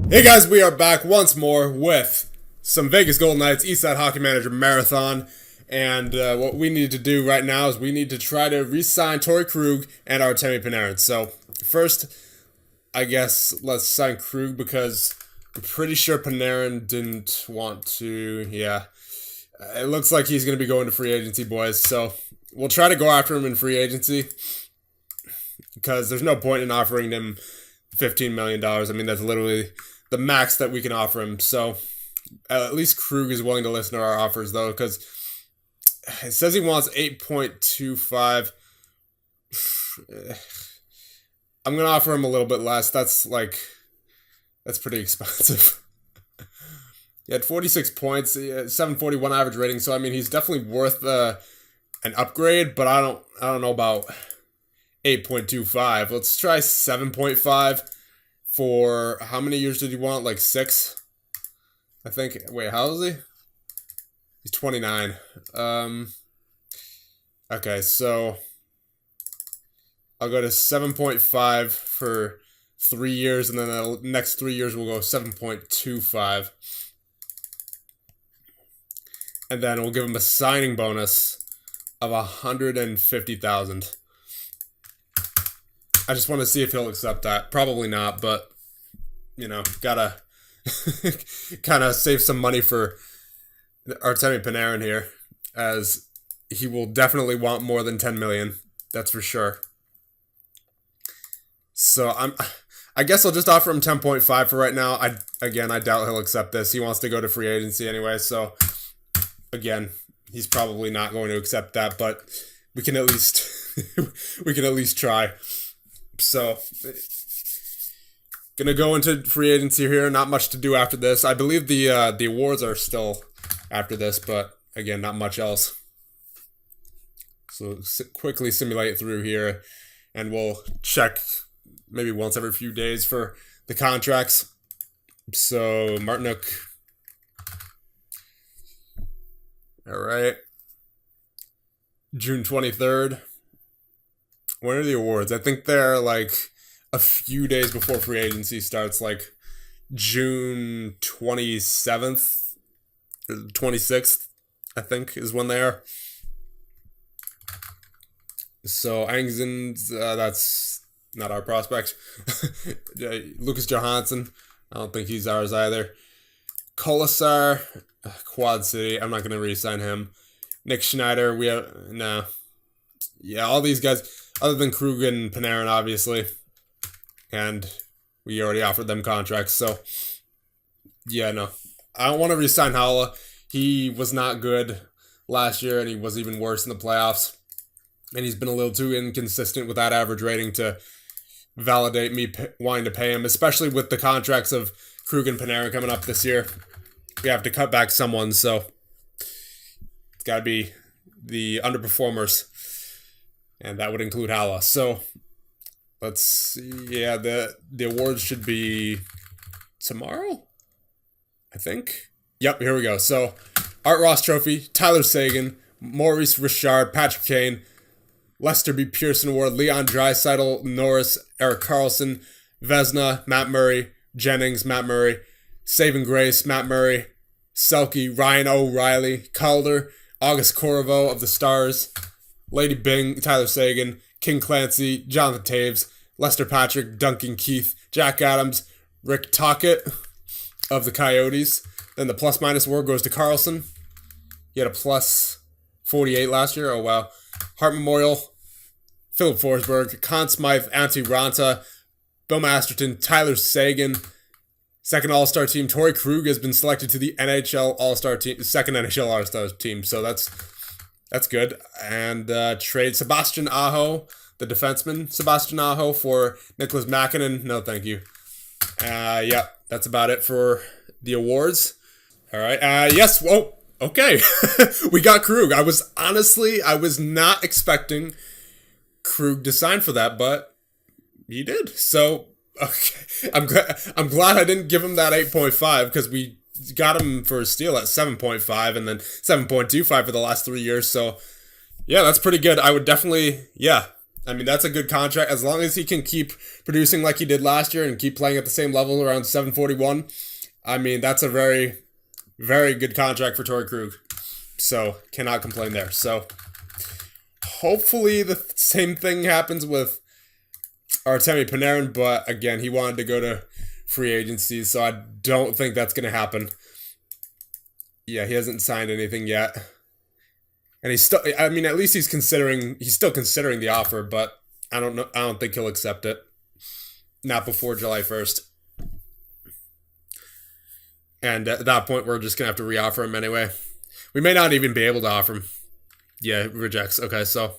Hey guys, we are back once more with some Vegas Golden Knights Eastside Hockey Manager Marathon. And what we need to do right now is we need to try to re-sign Torey Krug and Artemi Panarin. So first, I guess let's sign Krug because I'm pretty sure Panarin didn't want to. Yeah, it looks like he's going to be going to free agency, boys. So we'll try to go after him in free agency because there's no point in offering him $15 million. I mean, that's literally the max that we can offer him. So at least Krug is willing to listen to our offers, though, because it says he wants 8.25. I'm going to offer him a little bit less. That's pretty expensive. He had 46 points, 741 average rating. So, I mean, he's definitely worth an upgrade, but I don't know about 8.25. Let's try 7.5 for how many years did he want? Like 6, I think. Wait, how old is he? He's 29. Okay, so I'll go to 7.5 for 3 years, and then the next 3 years we'll go 7.25. And then we'll give him a signing bonus of 150,000. I just want to see if he'll accept that. Probably not, but, you know, gotta kind of save some money for Artemi Panarin here, as he will definitely want more than 10 million. That's for sure. So I guess I'll just offer him 10.5 for right now. I doubt he'll accept this. He wants to go to free agency anyway, so again, he's probably not going to accept that, but we can at least try. So, gonna go into free agency here. Not much to do after this. I believe the awards are still after this, but again, not much else. So quickly simulate through here, and we'll check maybe once every few days for the contracts. So Martinook. All right. June 23rd. When are the awards? I think they're like a few days before free agency starts, like June 27th, 26th, I think, is when they are. So Angzen's, that's not our prospect. Lucas Johansson, I don't think he's ours either. Kolasar, Quad City, I'm not going to re-sign him. Nick Schneider, we have, no. Yeah, all these guys, other than Krug and Panarin, obviously. And we already offered them contracts, so yeah, no. I don't want to re-sign Howla. He was not good last year, and he was even worse in the playoffs. And he's been a little too inconsistent with that average rating to validate me wanting to pay him, especially with the contracts of Krug and Panarin coming up this year. We have to cut back someone, so it's got to be the underperformers. And that would include Howla. So let's see. Yeah, the awards should be tomorrow, I think. Yep, here we go. So Art Ross Trophy, Tyler Seguin, Maurice Richard, Patrick Kane, Lester B. Pearson Award, Leon Draisaitl, Norris, Eric Carlson, Vesna, Matt Murray, Jennings, Matt Murray, Saving Grace, Matt Murray, Selke, Ryan O'Reilly, Calder, August Corvo of the Stars, Lady Bing, Tyler Seguin, King Clancy, Jonathan Taves, Lester Patrick, Duncan Keith, Jack Adams, Rick Tockett of the Coyotes. Then the plus-minus award goes to Carlson. He had a plus 48 last year. Oh, wow. Hart Memorial, Philip Forsberg, Conn Smythe, Antti Ranta, Bill Masterton, Tyler Seguin. Second All-Star team, Torey Krug has been selected to the NHL All-Star team, second NHL All-Star team. So that's good. And trade Sebastian Aho, the defenseman, Sebastian Aho, for Nicholas Mäkinen. No, thank you. Yeah, that's about it for the awards. All right. Yes. Whoa. Okay. We got Krug. I was not expecting Krug to sign for that, but he did. So, okay. I'm glad I didn't give him that 8.5 because we got him for a steal at 7.5 and then 7.25 for the last 3 years. So, yeah, that's pretty good. I would definitely, I mean, that's a good contract. As long as he can keep producing like he did last year and keep playing at the same level around 741, I mean, that's a very, very good contract for Torey Krug. So, cannot complain there. So, hopefully the same thing happens with Artemi Panarin, but again, he wanted to go to free agency, so I don't think that's going to happen. Yeah, he hasn't signed anything yet. And he's still, I mean, at least he's still considering the offer, but I don't think he'll accept it. Not before July 1st. And at that point, we're just going to have to re-offer him anyway. We may not even be able to offer him. Yeah, rejects. Okay, so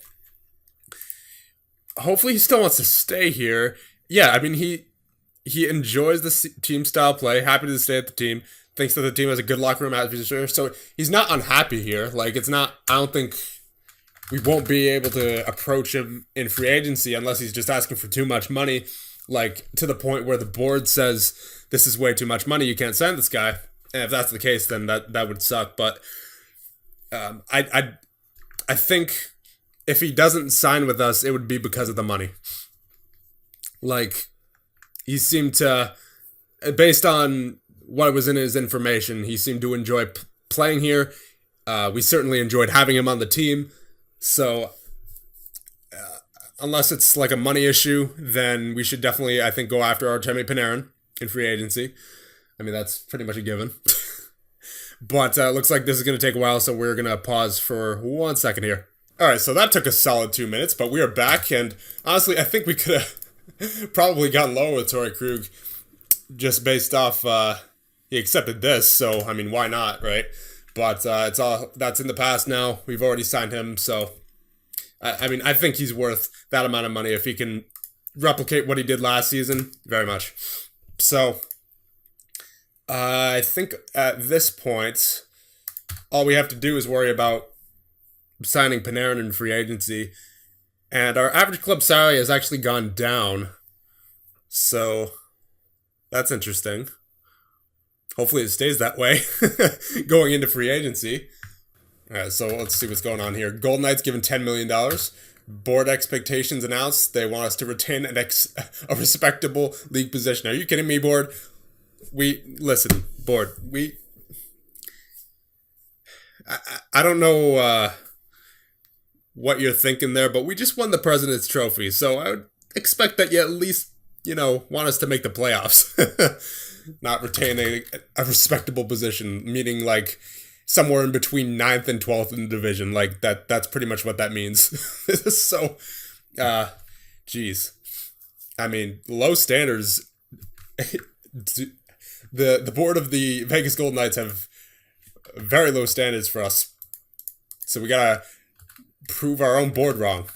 hopefully he still wants to stay here. Yeah, I mean, he enjoys the team style play, happy to stay at the team, thinks that the team has a good locker room atmosphere, so he's not unhappy here. Like, it's not, I don't think we won't be able to approach him in free agency unless he's just asking for too much money, like, to the point where the board says, this is way too much money, you can't sign this guy. And if that's the case, then that would suck, but I think if he doesn't sign with us, it would be because of the money. Like, he seemed to, based on what was in his information, he seemed to enjoy playing here. We certainly enjoyed having him on the team. So, unless it's like a money issue, then we should definitely, I think, go after Artemi Panarin in free agency. I mean, that's pretty much a given. But looks like this is going to take a while, so we're going to pause for 1 second here. All right, so that took a solid 2 minutes, but we are back, and honestly, I think we could have probably gotten lower with Torey Krug just based off he accepted this, so I mean, why not, right? But it's all that's in the past now. We've already signed him, so I mean, I think he's worth that amount of money if he can replicate what he did last season, very much. So I think at this point, all we have to do is worry about signing Panarin in free agency. And our average club salary has actually gone down. So that's interesting. Hopefully it stays that way going into free agency. All right, so let's see what's going on here. Golden Knights given $10 million. Board expectations announced. They want us to retain a respectable league position. Are you kidding me, board? Listen, board. I don't know what you're thinking there, but we just won the President's Trophy, so I would expect that you at least, want us to make the playoffs. Not retain a respectable position, meaning like somewhere in between 9th and 12th in the division. Like that's pretty much what that means. So, geez. I mean, low standards. The board of the Vegas Golden Knights have very low standards for us. So we gotta prove our own board wrong.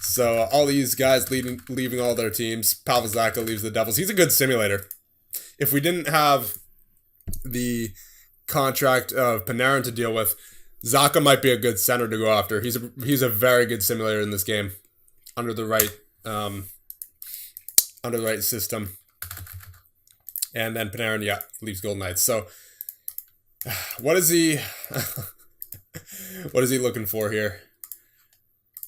So all these guys leaving all their teams. Pavel Zacha leaves the Devils. He's a good simulator. If we didn't have the contract of Panarin to deal with, Zacha might be a good center to go after. He's a very good simulator in this game, under the right system. And then Panarin, leaves Golden Knights. So what is he looking for here?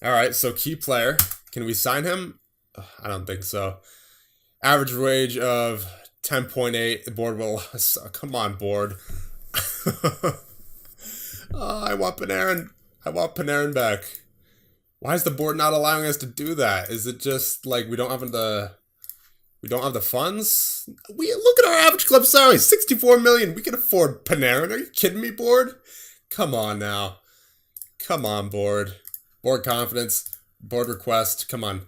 All right, so key player. Can we sign him? I don't think so. Average wage of 10.8. The board will... Come on, board. I want Panarin. I want Panarin back. Why is the board not allowing us to do that? Is it just like we don't have the funds? Look at our average club salary, $64 million. We can afford Panarin. Are you kidding me, board? Come on now. Come on, board. Board confidence. Board request. Come on.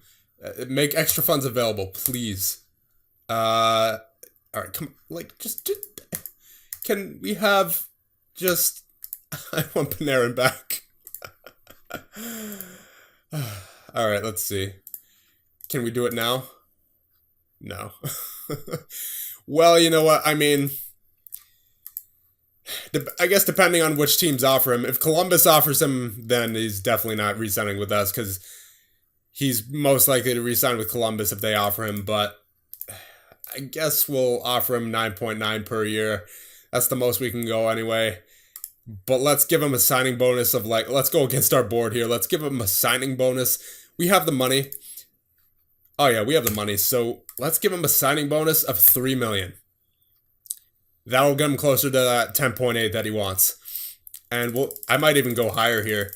Make extra funds available, please. All right, come on. Can we have just... I want Panarin back. All right, let's see. Can we do it now? No. Well, you know what? I mean, I guess depending on which teams offer him. If Columbus offers him, then he's definitely not re-signing with us because he's most likely to re-sign with Columbus if they offer him. But I guess we'll offer him 9.9 per year. That's the most we can go anyway. But let's give him a signing bonus of let's go against our board here. Let's give him a signing bonus We have the money. Oh yeah, we have the money. So let's give him a signing bonus of $3 million. That'll get him closer to that 10.8 that he wants. And I might even go higher here.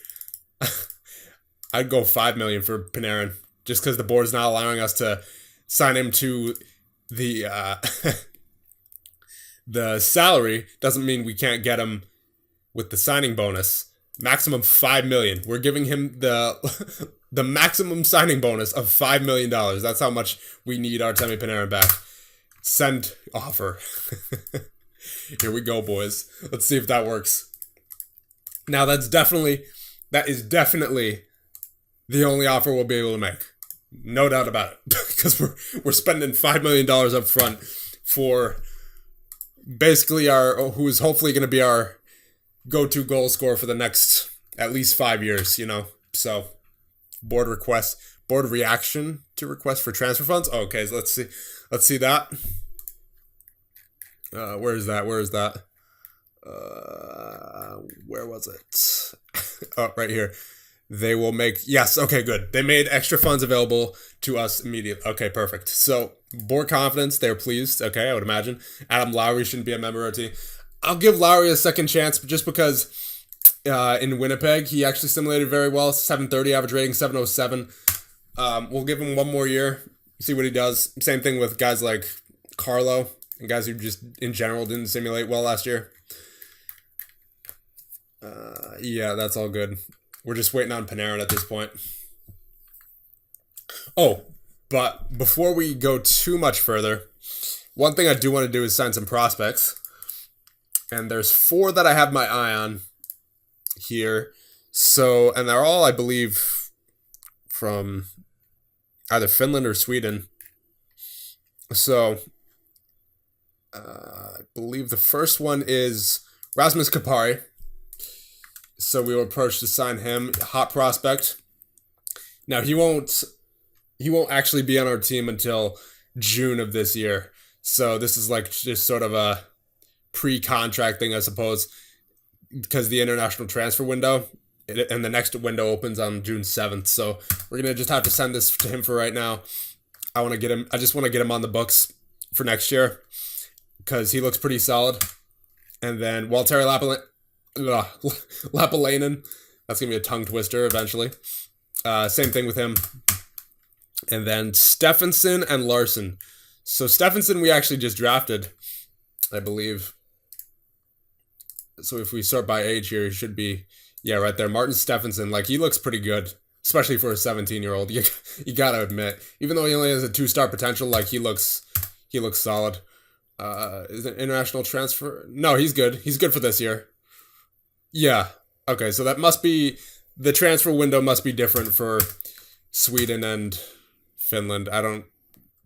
I'd go $5 million for Panarin, just because the board's not allowing us to sign him to the the salary. Doesn't mean we can't get him with the signing bonus. Maximum $5 million. We're giving him the the maximum signing bonus of $5 million. That's how much we need Artemi Panarin back. Send offer. Here we go, boys. Let's see if that works. Now that is definitely the only offer we'll be able to make. No doubt about it. Because we're spending $5 million up front for basically who is hopefully going to be our go-to goal scorer for the next at least 5 years, So board reaction to request for transfer funds. Okay, so let's see that. Where is that? Where was it? Oh, right here. They will make, yes, okay, good. They made extra funds available to us immediately. Okay, perfect. So, board confidence, they're pleased. Okay, I would imagine. Adam Lowry shouldn't be a member of our team. I'll give Lowry a second chance just because in Winnipeg, he actually simulated very well. 730 average rating, 707. We'll give him one more year, see what he does. Same thing with guys like Carlo and guys who just in general didn't simulate well last year. Yeah, that's all good. We're just waiting on Panarin at this point. Oh, but before we go too much further, one thing I do want to do is sign some prospects. And there's 4 that I have my eye on here. So, and they're all, I believe, from either Finland or Sweden. So, I believe the first one is Rasmus Kupari. So we will approach to sign him. Hot prospect. Now he won't actually be on our team until June of this year. So this is like just sort of a pre-contract thing, I suppose, because the international transfer window and the next window opens on June 7th. So we're gonna just have to send this to him for right now. I just want to get him on the books for next year because he looks pretty solid. And then Waltteri Lapalainen, that's going to be a tongue twister eventually. Same thing with him. And then Stephenson and Larson. So Stephenson we actually just drafted, I believe. So if we sort by age here, he should be, yeah, right there. Martin Stephenson, like he looks pretty good, especially for a 17-year-old. You got to admit, even though he only has a 2-star potential, like he looks solid. Is it international transfer? No, he's good. He's good for this year. Yeah. Okay, so that must be, the transfer window must be different for Sweden and Finland. I don't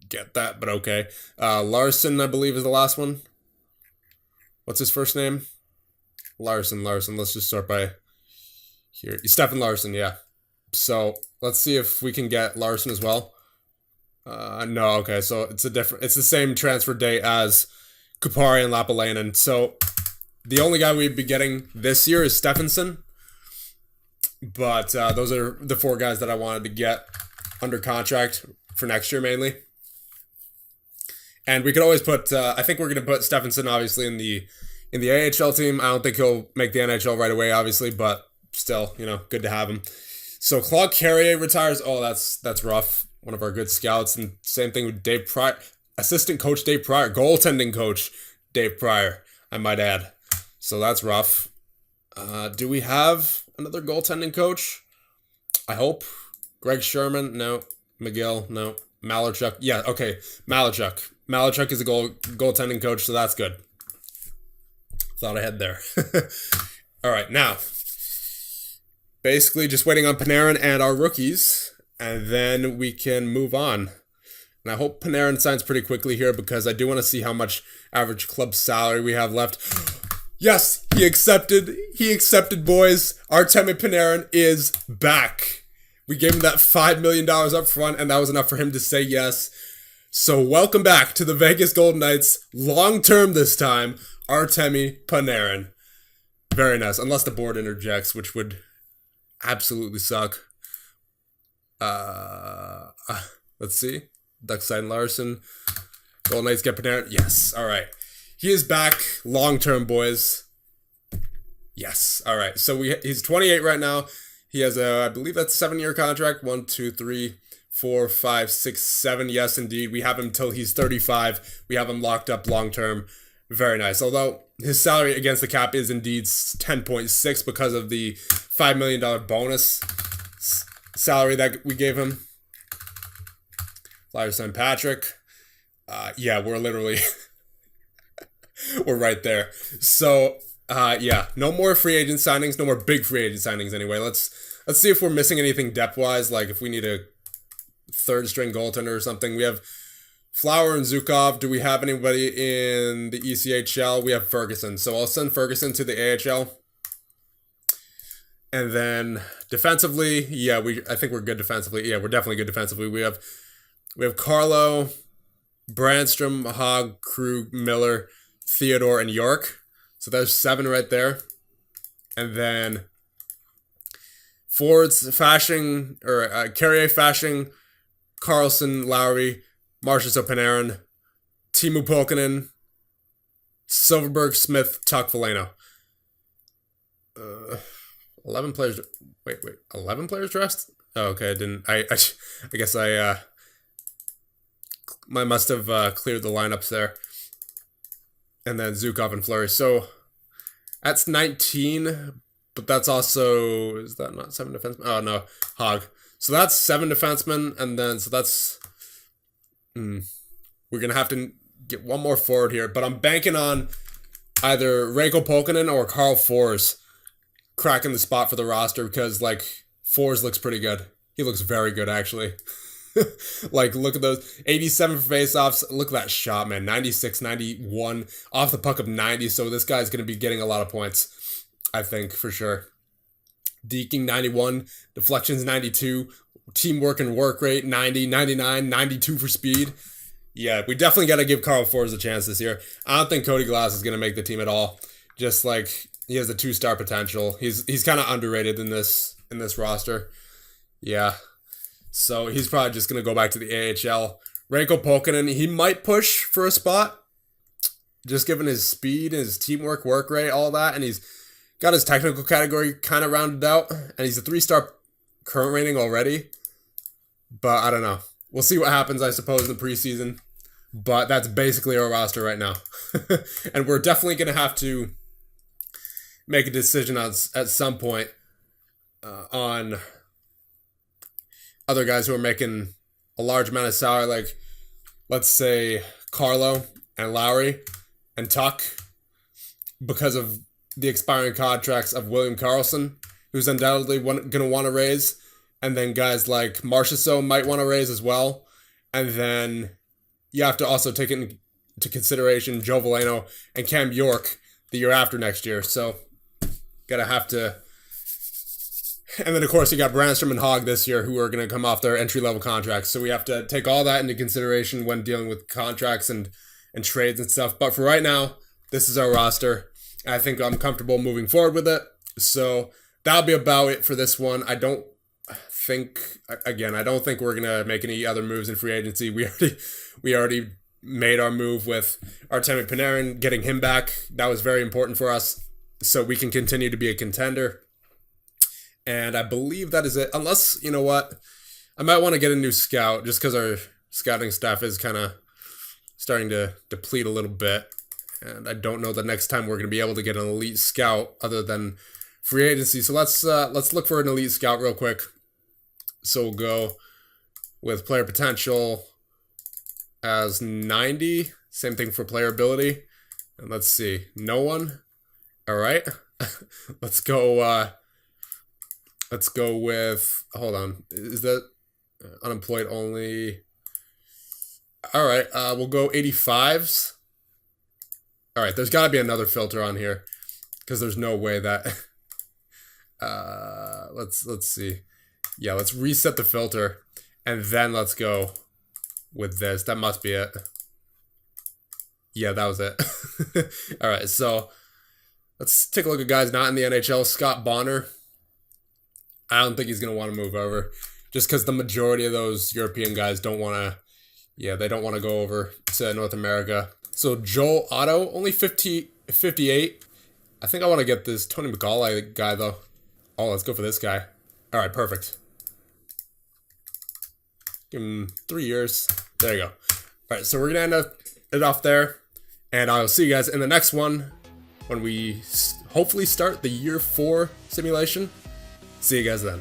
get that, but okay. Larson, I believe, is the last one. What's his first name? Larson. Let's just start by here. Stefan Larson, yeah. So let's see if we can get Larson as well. No, okay, so it's the same transfer date as Kupari and Lapalainen. So the only guy we'd be getting this year is Stephenson. But those are the 4 guys that I wanted to get under contract for next year mainly. And we could always put, I think we're going to put Stephenson obviously in the AHL team. I don't think he'll make the NHL right away, obviously, but still, good to have him. So Claude Carrier retires. Oh, that's rough. One of our good scouts. And same thing with Dave Pryor, assistant coach Dave Pryor, goaltending coach Dave Pryor, I might add. So that's rough. Do we have another goaltending coach? I hope. Greg Sherman? No. McGill? No. Malarchuk? Yeah, okay. Malarchuk. Malarchuk is a goaltending coach, so that's good. Thought I had there. All right, now, basically just waiting on Panarin and our rookies, and then we can move on. And I hope Panarin signs pretty quickly here because I do want to see how much average club salary we have left. Yes, he accepted. He accepted, boys. Artemi Panarin is back. We gave him that $5 million up front, and that was enough for him to say yes. So welcome back to the Vegas Golden Knights. Long term this time, Artemi Panarin. Very nice, unless the board interjects, which would absolutely suck. Uh, let's see. Duckside and Larson. Golden Knights get Panarin. Yes. All right. He is back long term, boys. Yes. All right. So he's 28 right now. He has I believe that's a 7-year contract. 1, 2, 3, 4, 5, 6, 7. Yes, indeed. We have him till he's 35. We have him locked up long term. Very nice. Although his salary against the cap is indeed 10.6 because of the $5 million bonus salary that we gave him. Flyers signed Patrick. Yeah, we're literally we're right there. So yeah, no more free agent signings, no more big free agent signings anyway. Let's see if we're missing anything depth wise, like if we need a third string goaltender or something. We have Flower and Zukov. Do we have anybody in the ECHL? We have Ferguson. So I'll send Ferguson to the AHL. And then defensively, yeah, I think we're good defensively. Yeah, we're definitely good defensively. We have Carlo, Brandstrom, Hogg, Krug, Miller, Theodore, and York. So there's 7 right there. And then forwards, Fashing, or Carrier, Fashing, Carlson, Lowry, Marchessault, Panarin, Timu Pulkkinen, Silverberg, Smith, Tuck, Veleno. 11 players. Wait. 11 players dressed? Oh, okay. I guess I must have cleared the lineups there. And then Zukov and Fleury. So that's 19, but that's also, is that not 7 defensemen? Oh no, Hogg. So that's 7 defensemen, and then so that's we're gonna have to get one more forward here. But I'm banking on either Reiko Pulkkinen or Carl Fors cracking the spot for the roster because like Fors looks pretty good. He looks very good actually. Like, look at those 87 for faceoffs. Look at that shot, man. 96, 91 off the puck of 90. So this guy's going to be getting a lot of points, I think, for sure. Deking 91, deflections 92, teamwork and work rate 90, 99, 92 for speed. Yeah, we definitely got to give Carl Fors a chance this year. I don't think Cody Glass is going to make the team at all. Just like he has a 2-star potential. He's kind of underrated in this roster. Yeah. So he's probably just going to go back to the AHL. Reiko Pulkkinen, he might push for a spot, just given his speed, his teamwork, work rate, all that. And he's got his technical category kind of rounded out. And he's a 3-star current rating already. But I don't know. We'll see what happens, I suppose, in the preseason. But that's basically our roster right now. And we're definitely going to have to make a decision at some point on other guys who are making a large amount of salary, like let's say Carlo and Lowry and Tuck, because of the expiring contracts of William Karlsson, who's undoubtedly going to want to raise, and then guys like Marchessault might want to raise as well, and then you have to also take into consideration Joe Veleno and Cam York the year after next year, so gotta have to. And then, of course, you got Brandstrom and Hogg this year who are going to come off their entry-level contracts. So we have to take all that into consideration when dealing with contracts and trades and stuff. But for right now, this is our roster. I think I'm comfortable moving forward with it. So that'll be about it for this one. I don't think we're going to make any other moves in free agency. We already made our move with Artemi Panarin, getting him back. That was very important for us so we can continue to be a contender. And I believe that is it. Unless, you know what, I might want to get a new scout just because our scouting staff is kind of starting to deplete a little bit. And I don't know the next time we're going to be able to get an elite scout other than free agency. So let's look for an elite scout real quick. So we'll go with player potential as 90. Same thing for player ability. And let's see. No one. All right. Let's go with, hold on, is that unemployed only? All right, we'll go 85s. All right, there's got to be another filter on here because there's no way that, let's see. Yeah, let's reset the filter and then let's go with this. That must be it. Yeah, that was it. All right, so let's take a look at guys not in the NHL. Scott Bonner. I don't think he's going to want to move over. just because the majority of those European guys don't want to, they don't want to go over to North America. So Joel Otto, only 58. I think I want to get this Tony McGauley guy, though. Oh, let's go for this guy. All right, perfect. Give him 3 years. There you go. All right, so we're going to end it off there. And I'll see you guys in the next one when we hopefully start the year 4 simulation. See you guys then.